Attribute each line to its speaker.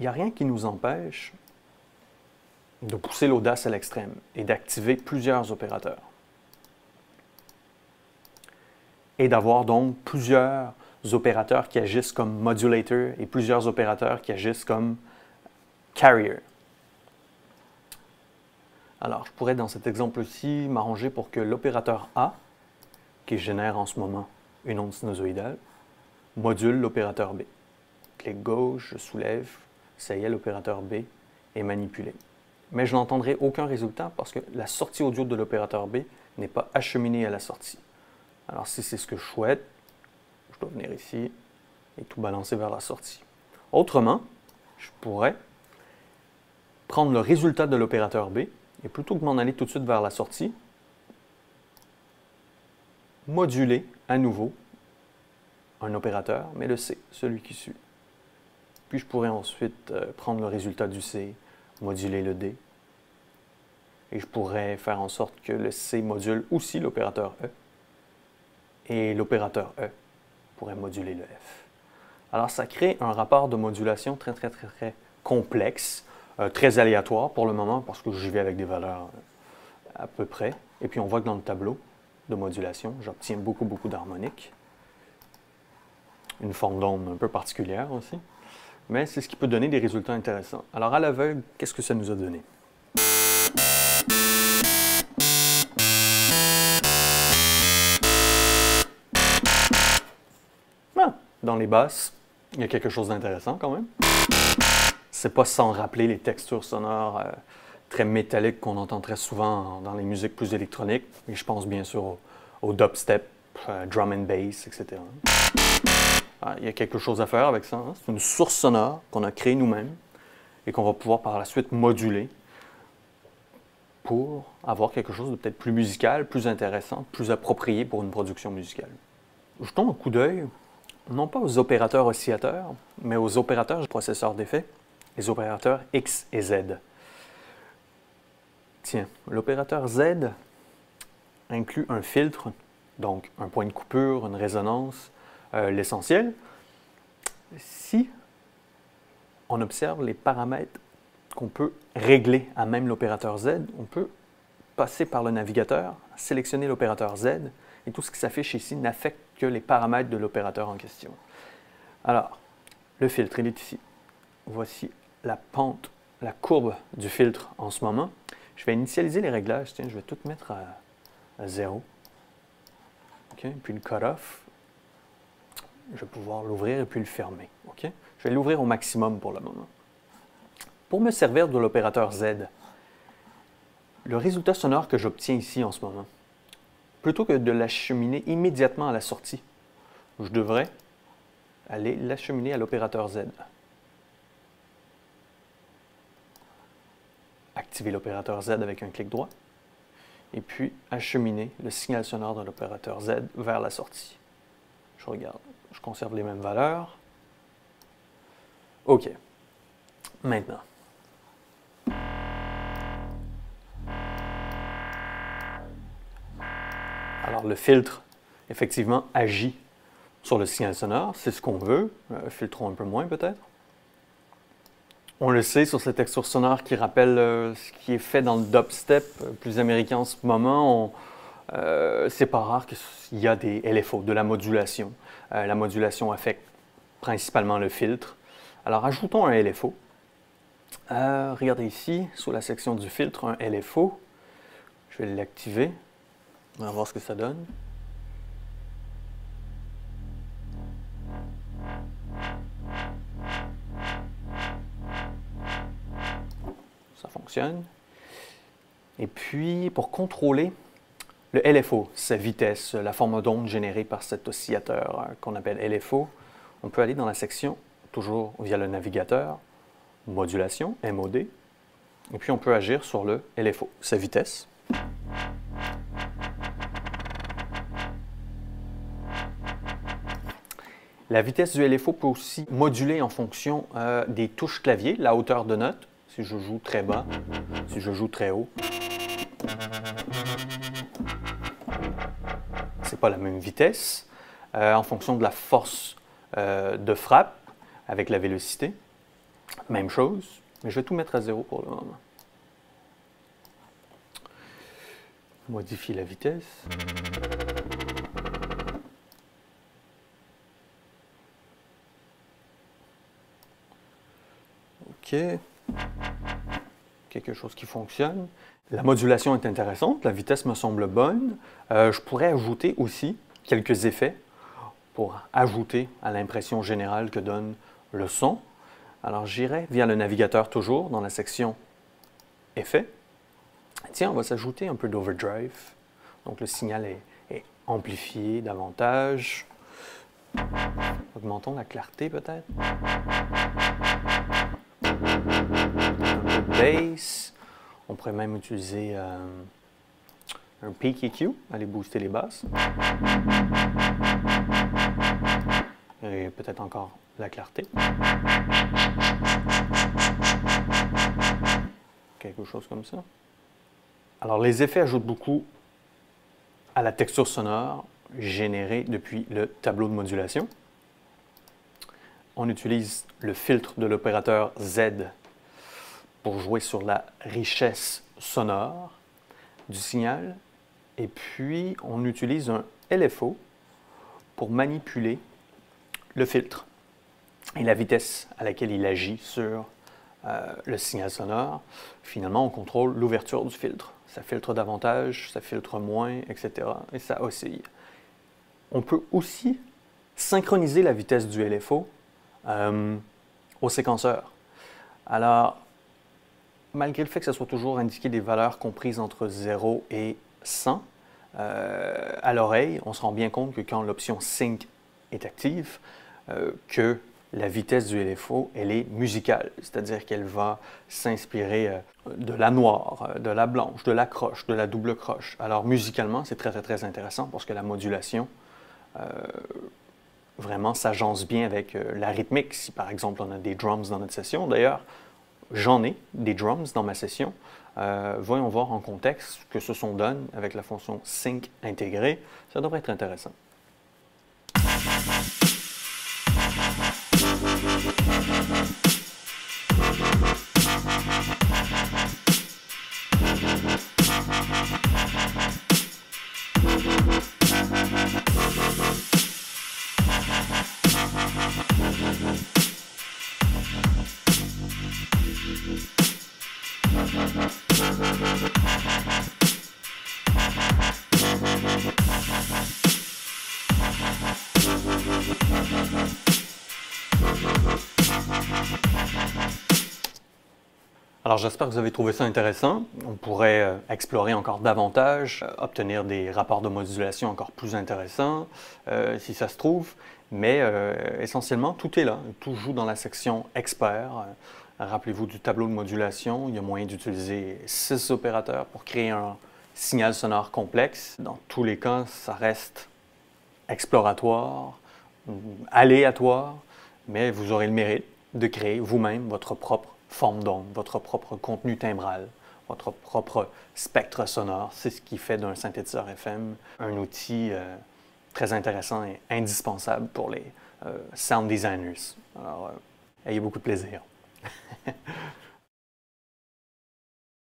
Speaker 1: il n'y a rien qui nous empêche de pousser l'audace à l'extrême et d'activer plusieurs opérateurs. Et d'avoir donc plusieurs opérateurs qui agissent comme modulator et plusieurs opérateurs qui agissent comme carrier. Alors, je pourrais dans cet exemple-ci m'arranger pour que l'opérateur A, qui génère en ce moment une onde sinusoïdale, module l'opérateur B. Clic gauche, je soulève, ça y est, l'opérateur B est manipulé. Mais je n'entendrai aucun résultat parce que la sortie audio de l'opérateur B n'est pas acheminée à la sortie. Alors, si c'est ce que je souhaite, je dois venir ici et tout balancer vers la sortie. Autrement, je pourrais prendre le résultat de l'opérateur B et plutôt que de m'en aller tout de suite vers la sortie, moduler à nouveau un opérateur, mais le C, celui qui suit. Puis je pourrais ensuite prendre le résultat du C, moduler le D, et je pourrais faire en sorte que le C module aussi l'opérateur E, et l'opérateur E pourrait moduler le F. Alors ça crée un rapport de modulation très complexe, très aléatoire pour le moment, parce que j'y vais avec des valeurs à peu près. Et puis on voit que dans le tableau de modulation, j'obtiens beaucoup d'harmoniques. Une forme d'onde un peu particulière aussi. Mais c'est ce qui peut donner des résultats intéressants. Alors à l'aveugle, qu'est-ce que ça nous a donné? Ah, dans les basses, il y a quelque chose d'intéressant quand même. C'est pas sans rappeler les textures sonores très métalliques qu'on entend très souvent dans les musiques plus électroniques. Et je pense bien sûr au dubstep, drum and bass, etc. Ah, il y a quelque chose à faire avec ça. Hein? C'est une source sonore qu'on a créée nous-mêmes et qu'on va pouvoir par la suite moduler pour avoir quelque chose de peut-être plus musical, plus intéressant, plus approprié pour une production musicale. Jetons un coup d'œil, non pas aux opérateurs oscillateurs, mais aux opérateurs du processeur d'effet, les opérateurs X et Z. Tiens, l'opérateur Z inclut un filtre, donc un point de coupure, une résonance, l'essentiel. Si on observe les paramètres qu'on peut régler à même l'opérateur Z, on peut passer par le navigateur, sélectionner l'opérateur Z, et tout ce qui s'affiche ici n'affecte que les paramètres de l'opérateur en question. Alors, le filtre, il est ici. Voici la pente, la courbe du filtre en ce moment. Je vais initialiser les réglages. Tiens, je vais tout mettre à 0. Okay. Puis le cut-off, je vais pouvoir l'ouvrir et puis le fermer. Okay. Je vais l'ouvrir au maximum pour le moment. Pour me servir de l'opérateur Z, le résultat sonore que j'obtiens ici en ce moment, plutôt que de l'acheminer immédiatement à la sortie, je devrais aller l'acheminer à l'opérateur Z. Activer l'opérateur Z avec un clic droit, et puis acheminer le signal sonore de l'opérateur Z vers la sortie. Je regarde, je conserve les mêmes valeurs. OK. Maintenant. Alors, le filtre, effectivement, agit sur le signal sonore. C'est ce qu'on veut. Filtrons un peu moins, peut-être. On le sait sur cette texture sonore qui rappelle ce qui est fait dans le dubstep plus américain en ce moment. C'est pas rare qu'il y a des LFO, de la modulation. La modulation affecte principalement le filtre. Alors, ajoutons un LFO. Regardez ici, sous la section du filtre, un LFO. Je vais l'activer. On va voir ce que ça donne. Ça fonctionne. Et puis, pour contrôler le LFO, sa vitesse, la forme d'onde générée par cet oscillateur qu'on appelle LFO, on peut aller dans la section, toujours via le navigateur, modulation, MOD, et puis on peut agir sur le LFO, sa vitesse. La vitesse du LFO peut aussi moduler en fonction des touches clavier, la hauteur de note, si je joue très bas, si je joue très haut. C'est pas la même vitesse, en fonction de la force de frappe avec la vélocité. Même chose, mais je vais tout mettre à 0 pour le moment. Modifie la vitesse. OK. Quelque chose qui fonctionne. La modulation est intéressante, la vitesse me semble bonne. Je pourrais ajouter aussi quelques effets pour ajouter à l'impression générale que donne le son. Alors j'irai via le navigateur toujours dans la section Effets. Tiens, on va s'ajouter un peu d'overdrive. Donc le signal est amplifié davantage. Augmentons la clarté peut-être. Un peu de bass. On pourrait même utiliser un peak EQ, aller booster les basses. Et peut-être encore la clarté. Quelque chose comme ça. Alors les effets ajoutent beaucoup à la texture sonore générée depuis le tableau de modulation. On utilise le filtre de l'opérateur Z pour jouer sur la richesse sonore du signal. Et puis, on utilise un LFO pour manipuler le filtre et la vitesse à laquelle il agit sur le signal sonore. Finalement, on contrôle l'ouverture du filtre. Ça filtre davantage, ça filtre moins, etc. Et ça oscille. On peut aussi synchroniser la vitesse du LFO au séquenceur. Alors, malgré le fait que ce soit toujours indiqué des valeurs comprises entre 0 et 100, à l'oreille, on se rend bien compte que quand l'option Sync est active, que la vitesse du LFO, elle est musicale, c'est-à-dire qu'elle va s'inspirer de la noire, de la blanche, de la croche, de la double croche. Alors musicalement, c'est très intéressant parce que la modulation vraiment s'agence bien avec la rythmique. Si par exemple on a des drums dans notre session, d'ailleurs, j'en ai des drums dans ma session. Voyons voir en contexte ce que ce son donne avec la fonction Sync intégrée. Ça devrait être intéressant. Alors j'espère que vous avez trouvé ça intéressant. On pourrait explorer encore davantage, obtenir des rapports de modulation encore plus intéressants, si ça se trouve. Mais essentiellement, tout est là. Tout joue dans la section Expert. Rappelez-vous du tableau de modulation. Il y a moyen d'utiliser 6 opérateurs pour créer un signal sonore complexe. Dans tous les cas, ça reste exploratoire, aléatoire, mais vous aurez le mérite de créer vous-même votre propre forme d'onde, votre propre contenu timbral, votre propre spectre sonore. C'est ce qui fait d'un synthétiseur FM un outil très intéressant et indispensable pour les sound designers. Alors, ayez beaucoup de plaisir.